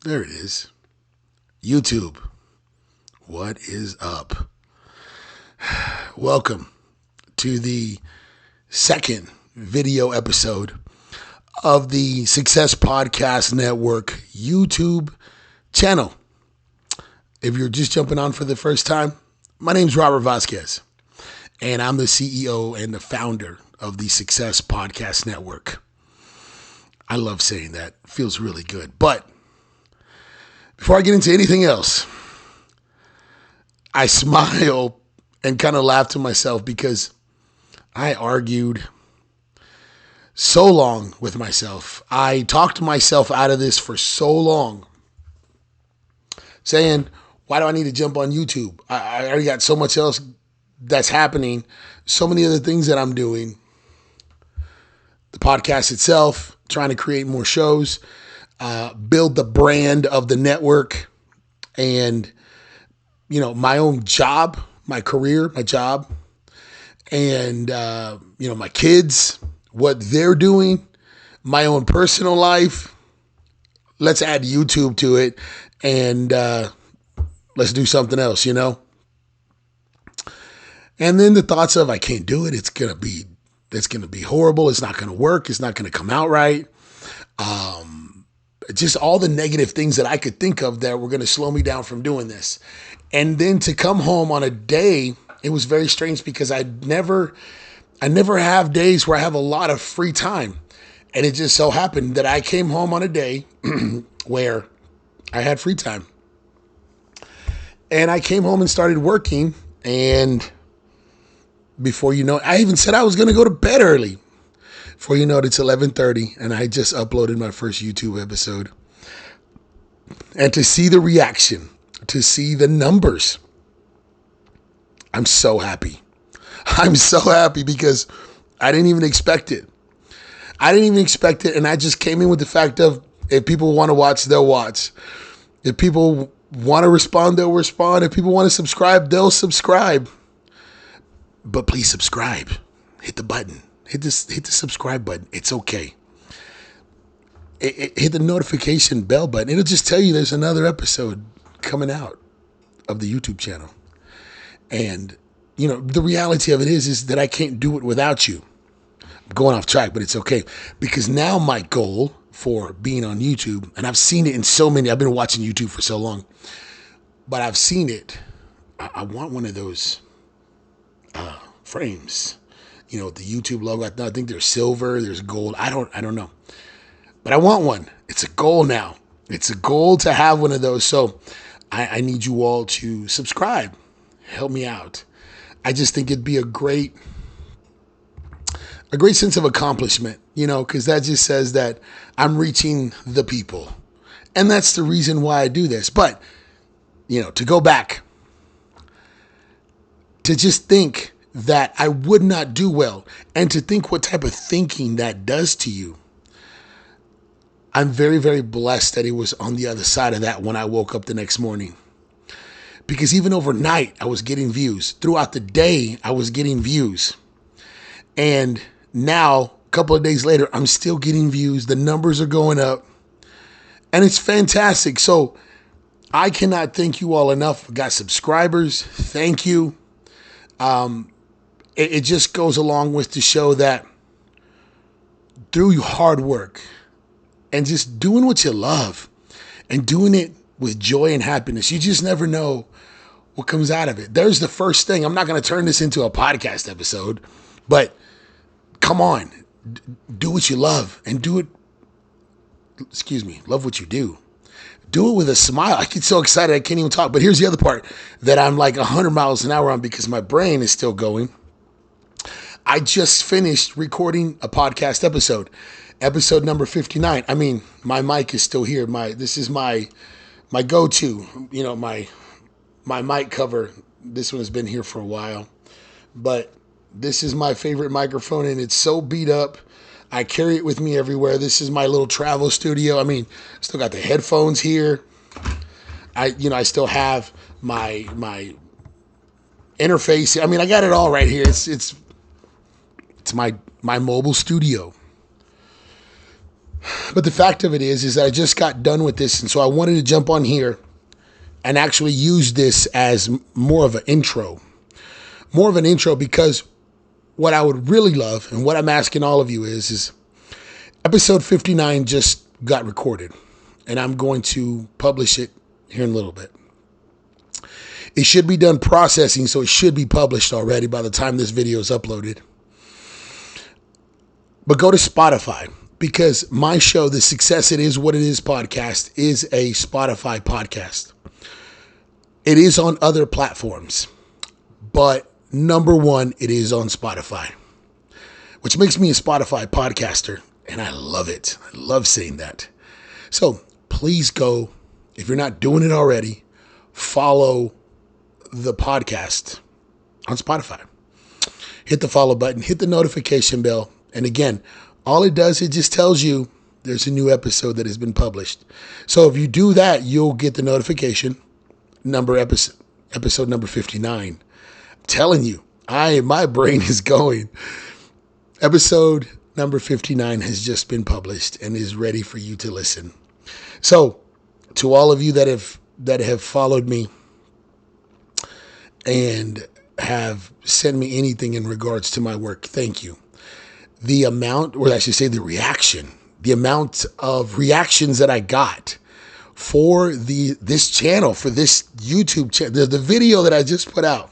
There it is. YouTube. What is up? Welcome to the second video episode of the Success Podcast Network YouTube channel. If you're just jumping on for the first time, my name's Robert Vasquez, and I'm the CEO and the founder of the Success Podcast Network. I love saying that. It feels really good. But before I get into anything else, I smile and kind of laugh to myself because I argued so long with myself. I talked myself out of this for so long, saying, why do I need to jump on YouTube? I already got so much else that's happening, so many other things that I'm doing. The podcast itself, trying to create more shows, build the brand of the network, and my own job, my career, my job, and my kids, what they're doing, my own personal life. Let's add YouTube to it, and let's do something else, And then the thoughts of I can't do it. It's gonna be horrible. It's not gonna work. It's not gonna come out right. Just all the negative things that I could think of that were going to slow me down from doing this. And then to come home on a day, it was very strange because I never have days where I have a lot of free time. And it just so happened that I came home on a day where I had free time. And I came home and started working. And before you know it, I even said I was going to go to bed early. Before you know it, it's 11:30, and I just uploaded my first YouTube episode. And to see the reaction, to see the numbers, I'm so happy. I'm so happy because I didn't even expect it. And I just came in with the fact of if people want to watch, they'll watch. If people want to respond, they'll respond. If people want to subscribe, they'll subscribe. But please subscribe. Hit the button. Hit the subscribe button. It's okay. Hit the notification bell button. It'll just tell you there's another episode coming out of the YouTube channel. And, the reality of it is that I can't do it without you. I'm going off track, but it's okay. Because now my goal for being on YouTube, and I've seen it in so many, I've been watching YouTube for so long, but I've seen it. I want one of those frames. The YouTube logo. I think there's silver, there's gold. I don't know. But I want one. It's a goal now. It's a goal to have one of those. So I need you all to subscribe. Help me out. I just think it'd be a great sense of accomplishment, because that just says that I'm reaching the people. And that's the reason why I do this. But, to go back, to just think that I would not do well, and to think what type of thinking that does to you. I'm very, very blessed that it was on the other side of that when I woke up the next morning. Because even overnight, I was getting views. Throughout the day, I was getting views. And now, a couple of days later, I'm still getting views. The numbers are going up. And it's fantastic. So I cannot thank you all enough. I got subscribers. Thank you. It just goes along with to show that through hard work and just doing what you love and doing it with joy and happiness, you just never know what comes out of it. There's the first thing. I'm not going to turn this into a podcast episode, but come on, do what you love and do it. Love what you do. Do it with a smile. I get so excited I can't even talk. But here's the other part that I'm like 100 miles an hour on because my brain is still going. I just finished recording a podcast episode number 59. I mean, my mic is still here. This is my go-to, my mic cover. This one has been here for a while, but this is my favorite microphone and it's so beat up. I carry it with me everywhere. This is my little travel studio. I mean, still got the headphones here. I still have my interface. I mean, I got it all right here. It's my mobile studio. But the fact of it is that I just got done with this. And so I wanted to jump on here and actually use this as more of an intro. More of an intro, because what I would really love and what I'm asking all of you is episode 59 just got recorded, and I'm going to publish it here in a little bit. It should be done processing, so it should be published already by the time this video is uploaded. But go to Spotify, because my show, The Success It Is What It Is podcast, is a Spotify podcast. It is on other platforms, but number one, it is on Spotify, which makes me a Spotify podcaster, and I love it. I love saying that. So please go, if you're not doing it already, follow the podcast on Spotify. Hit the follow button, hit the notification bell. And again, all it does, it just tells you there's a new episode that has been published. So if you do that, you'll get the notification episode number 59. I'm telling you, my brain is going. Episode number 59 has just been published and is ready for you to listen. So to all of you that have followed me and have sent me anything in regards to my work, thank you. The amount, or I should say the amount of reactions that I got for this channel, for this YouTube channel, the video that I just put out,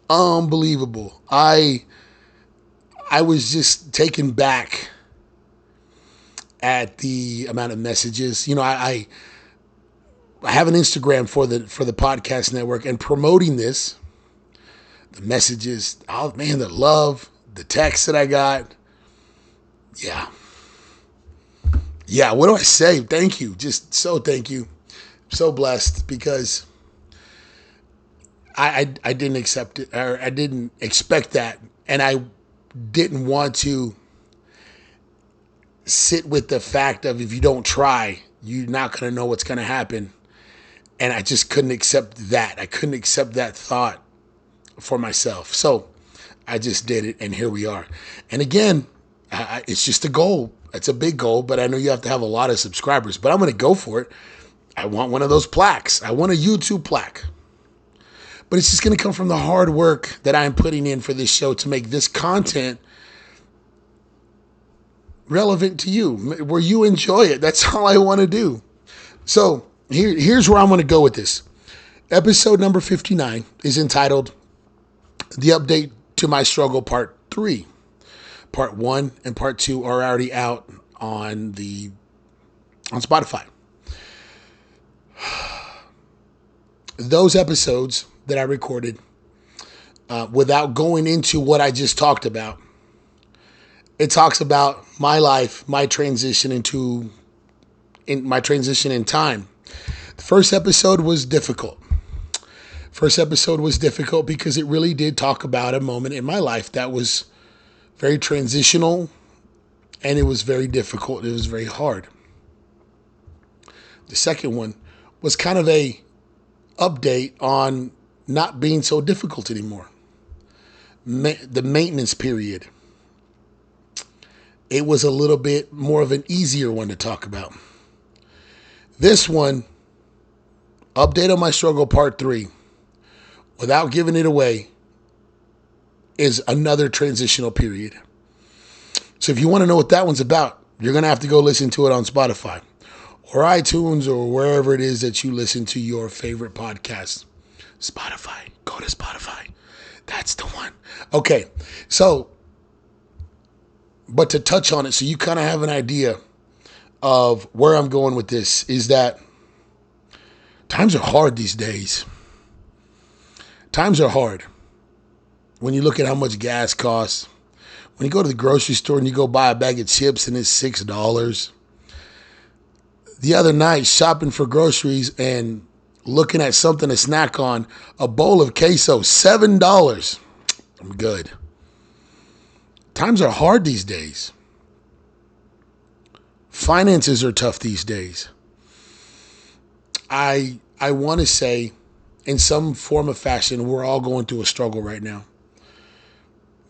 unbelievable. I was just taken back at the amount of messages. You know, I have an Instagram for the podcast network, and promoting this, the messages, oh man, the love, the text that I got. Yeah, what do I say? Thank you. Just so thank you. So blessed, because I didn't accept it, or I didn't expect that. And I didn't want to sit with the fact of, if you don't try, you're not going to know what's going to happen. And I just couldn't accept that. I couldn't accept that thought for myself. So I just did it, and here we are. And again, it's just a goal. It's a big goal, but I know you have to have a lot of subscribers. But I'm going to go for it. I want one of those plaques. I want a YouTube plaque. But it's just going to come from the hard work that I'm putting in for this show to make this content relevant to you, where you enjoy it. That's all I want to do. So here's where I'm going to go with this. Episode number 59 is entitled The Update to My Struggle Part 3. Part 1 and Part 2 are already out on Spotify. Those episodes that I recorded, without going into what I just talked about, it talks about my life, my transition in time. The first episode was difficult. Because it really did talk about a moment in my life that was very transitional, and it was very difficult. It was very hard. The second one was kind of a update on not being so difficult anymore. The maintenance period. It was a little bit more of an easier one to talk about. This one, Update on My Struggle Part 3, without giving it away, is another transitional period. So if you want to know what that one's about, you're going to have to go listen to it on Spotify or iTunes or wherever it is that you listen to your favorite podcast. Spotify. Go to Spotify. That's the one. Okay. So, but to touch on it, so you kind of have an idea of where I'm going with this, is that times are hard these days. Times are hard. When you look at how much gas costs, when you go to the grocery store and you go buy a bag of chips and it's $6. The other night, shopping for groceries and looking at something to snack on, a bowl of queso, $7. I'm good. Times are hard these days. Finances are tough these days. I want to say, in some form of fashion, we're all going through a struggle right now.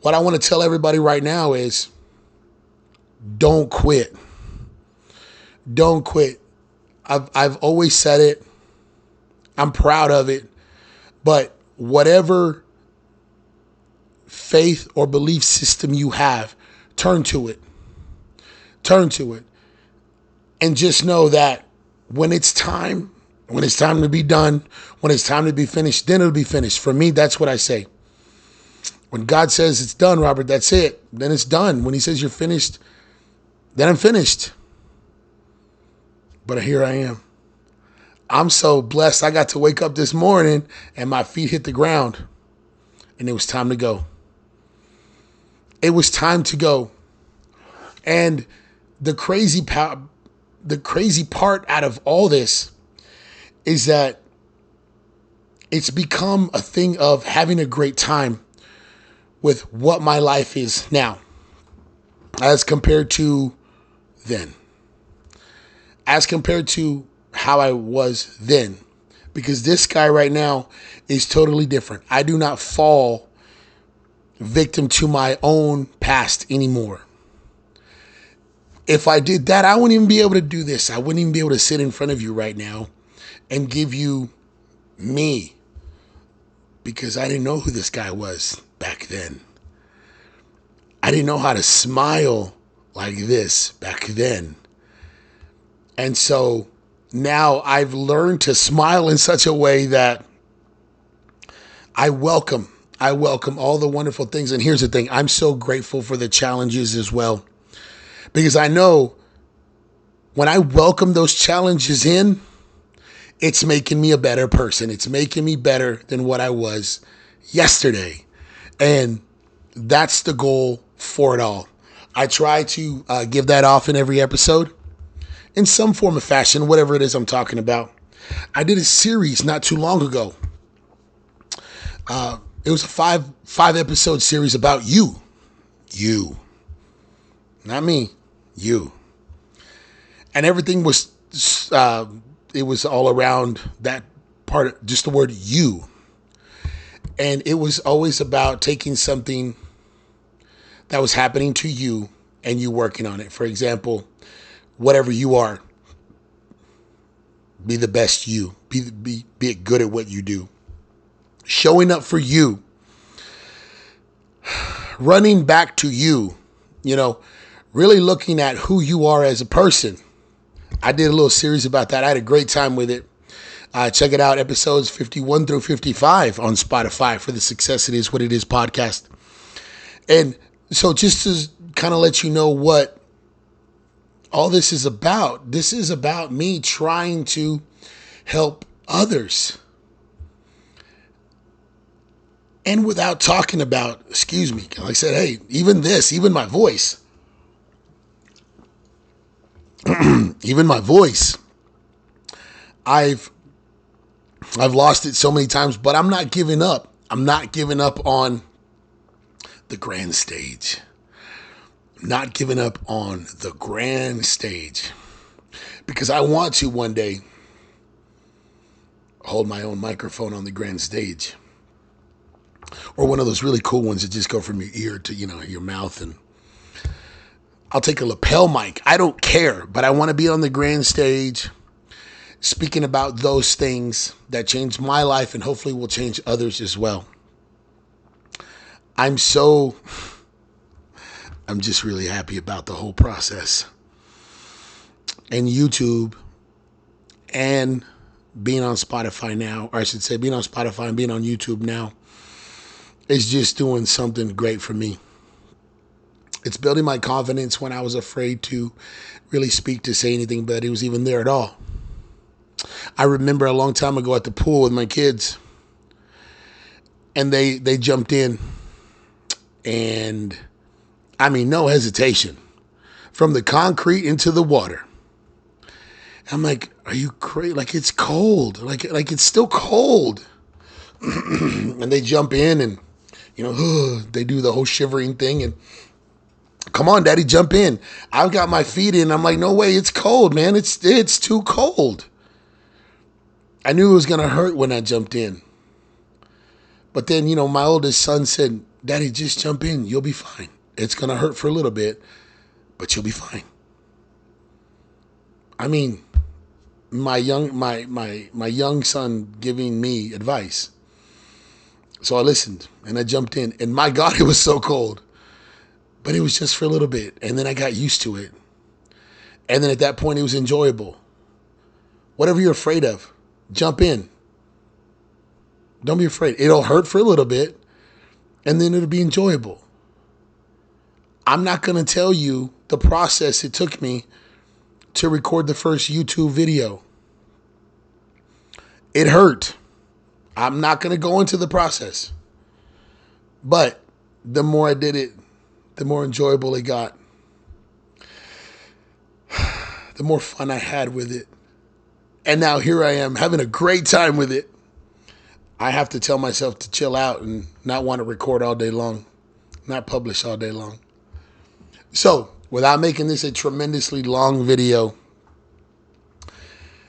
What I want to tell everybody right now is, don't quit. Don't quit. I've always said it. I'm proud of it. But whatever faith or belief system you have, turn to it. Turn to it. And just know that when it's time to be done, when it's time to be finished, then it'll be finished. For me, that's what I say. When God says it's done, Robert, that's it. Then it's done. When he says you're finished, then I'm finished. But here I am. I'm so blessed. I got to wake up this morning and my feet hit the ground. And it was time to go. It was time to go. And the crazy part out of all this is that it's become a thing of having a great time with what my life is now as compared to then. As compared to how I was then. Because this guy right now is totally different. I do not fall victim to my own past anymore. If I did that, I wouldn't even be able to do this. I wouldn't even be able to sit in front of you right now and give you me. Because I didn't know who this guy was back then. I didn't know how to smile like this back then. And so now I've learned to smile in such a way that I welcome all the wonderful things. And here's the thing. I'm so grateful for the challenges as well. Because I know when I welcome those challenges in, it's making me a better person. It's making me better than what I was yesterday. And that's the goal for it all. I try to give that off in every episode in some form of fashion, whatever it is I'm talking about. I did a series not too long ago. It was a five episode series about you. You. Not me. You. And everything was, it was all around that part, just the word you. And it was always about taking something that was happening to you and you working on it. For example, whatever you are, be the best you. Be good at what you do. Showing up for you. Running back to you. Really looking at who you are as a person. I did a little series about that. I had a great time with it. Check it out, episodes 51 through 55 on Spotify for the Success It Is What It Is podcast. And so just to kind of let you know what all this is about me trying to help others. And without talking about, like I said, hey, even my voice, I've lost it so many times, but I'm not giving up. I'm not giving up on the grand stage. I'm not giving up on the grand stage because I want to one day hold my own microphone on the grand stage. Or one of those really cool ones that just go from your ear to, your mouth. And I'll take a lapel mic. I don't care, but I want to be on the grand stage speaking about those things that changed my life and hopefully will change others as well. I'm just really happy about the whole process. And YouTube and being on Spotify now, or I should say being on Spotify and being on YouTube now, is just doing something great for me. It's building my confidence when I was afraid to really speak, to say anything, but it was even there at all. I remember a long time ago at the pool with my kids, and they jumped in, and I mean, no hesitation, from the concrete into the water. I'm like, are you crazy? Like, it's cold. Like it's still cold. And they jump in and, they do the whole shivering thing and, come on, Daddy, jump in. I've got my feet in. I'm like, no way, it's cold, man. It's too cold. I knew it was going to hurt when I jumped in. But then, my oldest son said, Daddy, just jump in. You'll be fine. It's going to hurt for a little bit, but you'll be fine. I mean, my young son giving me advice. So I listened and I jumped in, and my God, it was so cold. But it was just for a little bit, and then I got used to it. And then at that point, it was enjoyable. Whatever you're afraid of, jump in. Don't be afraid. It'll hurt for a little bit, and then it'll be enjoyable. I'm not going to tell you the process it took me to record the first YouTube video. It hurt. I'm not going to go into the process. But the more I did it, the more enjoyable it got. The more fun I had with it. And now here I am having a great time with it. I have to tell myself to chill out and not want to record all day long, not publish all day long. So, without making this a tremendously long video,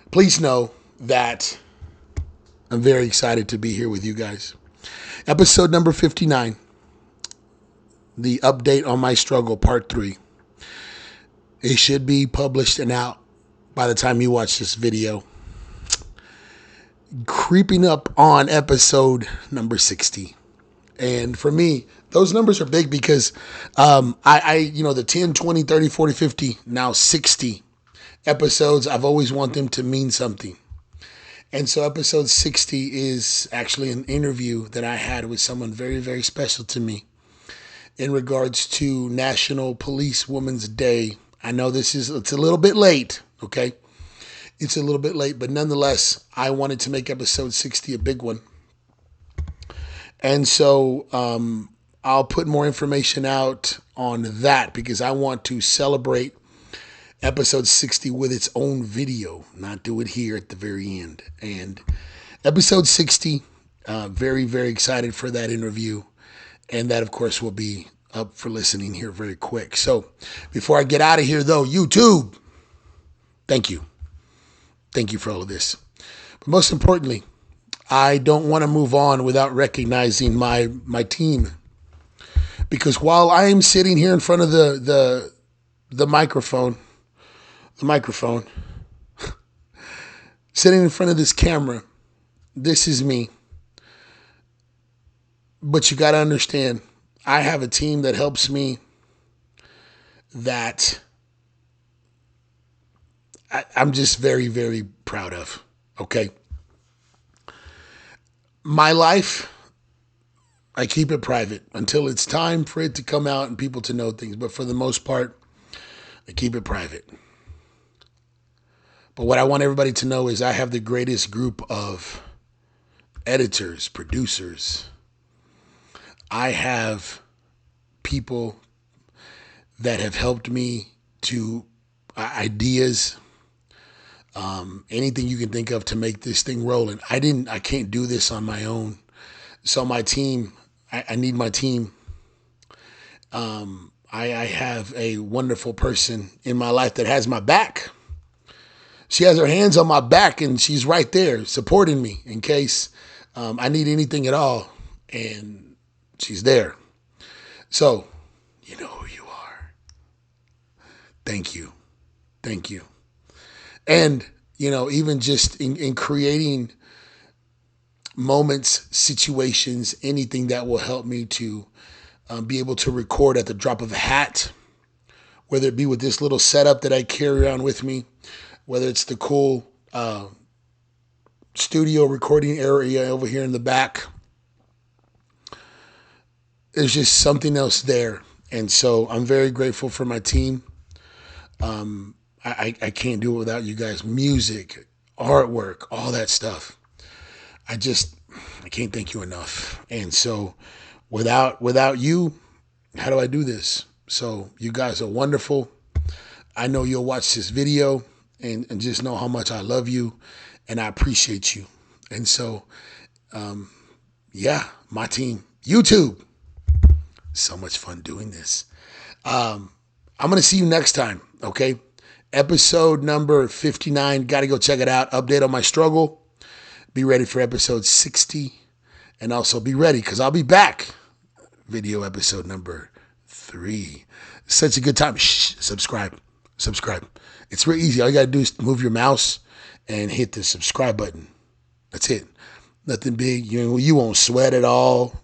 please know that I'm very excited to be here with you guys. Episode number 59, the update on my struggle, part 3. It should be published and out by the time you watch this video. Creeping up on episode number 60. And for me, those numbers are big because the 10, 20, 30, 40, 50, now 60 episodes, I've always wanted them to mean something. And so episode 60 is actually an interview that I had with someone very, very special to me in regards to National Police Women's Day. I know it's a little bit late, okay? It's a little bit late, but nonetheless, I wanted to make episode 60 a big one. And so I'll put more information out on that because I want to celebrate episode 60 with its own video, not do it here at the very end. And episode 60, very, very excited for that interview. And that, of course, will be up for listening here very quick. So before I get out of here, though, YouTube, thank you. Thank you for all of this. But most importantly, I don't want to move on without recognizing my team. Because while I am sitting here in front of the microphone, sitting in front of this camera, this is me. But you got to understand, I have a team that helps me that I'm just very, very proud of, okay? My life, I keep it private until it's time for it to come out and people to know things. But for the most part, I keep it private. But what I want everybody to know is I have the greatest group of editors, producers. I have people that have helped me to ideas, anything you can think of to make this thing rolling. I can't do this on my own. So my team, I need my team. I have a wonderful person in my life that has my back. She has her hands on my back and she's right there supporting me in case I need anything at all. And she's there. So, you know who you are. Thank you. Thank you. And, even just in creating moments, situations, anything that will help me to be able to record at the drop of a hat, whether it be with this little setup that I carry around with me, whether it's the cool studio recording area over here in the back. There's just something else there. And so I'm very grateful for my team. I can't do it without you guys. Music, artwork, all that stuff. I can't thank you enough. And so without you, how do I do this? So you guys are wonderful. I know you'll watch this video and just know how much I love you and I appreciate you. And so, my team, YouTube. So much fun doing this. I'm going to see you next time, okay? Episode number 59. Got to go check it out. Update on my struggle. Be ready for episode 60. And also be ready because I'll be back. Video episode number 3. Such a good time. Shh, subscribe. It's real easy. All you got to do is move your mouse and hit the subscribe button. That's it. Nothing big. You won't sweat at all.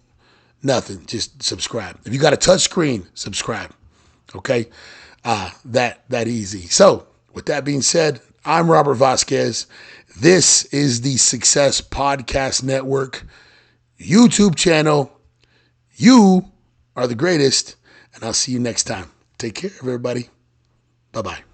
Nothing. Just subscribe. If you got a touch screen, subscribe. Okay? That easy. So, with that being said, I'm Robert Vasquez. This is the Success Podcast Network YouTube channel. You are the greatest, and I'll see you next time. Take care, everybody. Bye-bye.